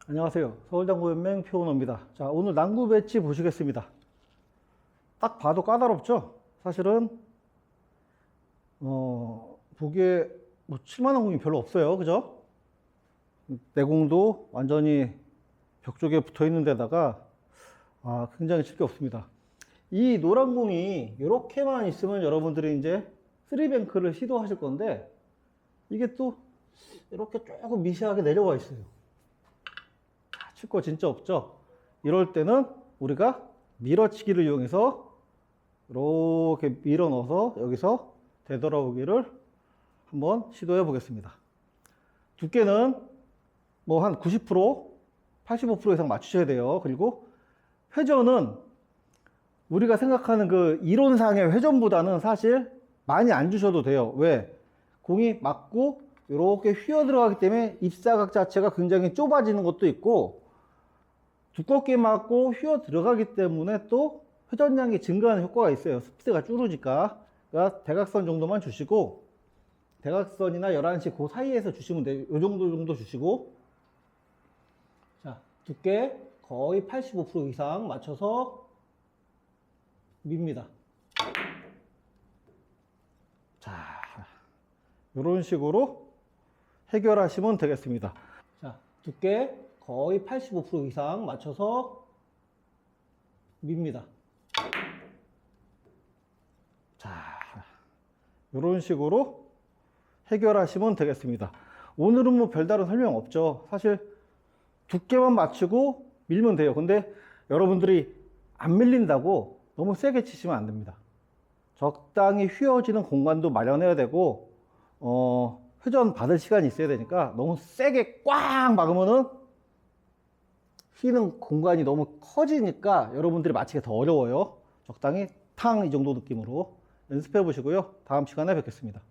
안녕하세요. 서울당구연맹 표은호입니다. 자, 오늘 난구 배치 보시겠습니다. 딱 봐도 까다롭죠? 사실은 보기에 뭐 칠만한 공이 별로 없어요. 그죠? 내공도 완전히 벽 쪽에 붙어 있는 데다가 굉장히 칠 게 없습니다. 이 노란 공이 이렇게만 있으면 여러분들이 이제 쓰리뱅크를 시도하실 건데, 이게 또 이렇게 조금 미세하게 내려와 있어요. 칠 거 진짜 없죠? 이럴 때는 우리가 밀어치기를 이용해서 이렇게 밀어 넣어서 여기서 되돌아오기를 한번 시도해 보겠습니다. 두께는 뭐 한 90%, 85% 이상 맞추셔야 돼요. 그리고 회전은 우리가 생각하는 그 이론상의 회전보다는 사실 많이 안 주셔도 돼요. 왜? 공이 맞고 이렇게 휘어 들어가기 때문에 입사각 자체가 굉장히 좁아지는 것도 있고, 두껍게 맞고 휘어 들어가기 때문에 또 회전량이 증가하는 효과가 있어요. 스피드가 줄으니까. 그러니까 대각선 정도만 주시고, 대각선이나 11시 그 사이에서 주시면 돼요. 요 정도 주시고, 자, 두께 거의 85% 이상 맞춰서 밉니다. 자, 이런 식으로 해결하시면 되겠습니다. 자, 두께 거의 85% 이상 맞춰서 밉니다. 자, 이런 식으로 해결하시면 되겠습니다. 오늘은 뭐 별다른 설명 없죠. 사실 두께만 맞추고 밀면 돼요. 근데 여러분들이 안 밀린다고 너무 세게 치시면 안 됩니다. 적당히 휘어지는 공간도 마련해야 되고, 회전 받을 시간이 있어야 되니까 너무 세게 꽉 막으면은 휘는 공간이 너무 커지니까 여러분들이 맞히기가 더 어려워요. 적당히 탕 이 정도 느낌으로 연습해 보시고요. 다음 시간에 뵙겠습니다.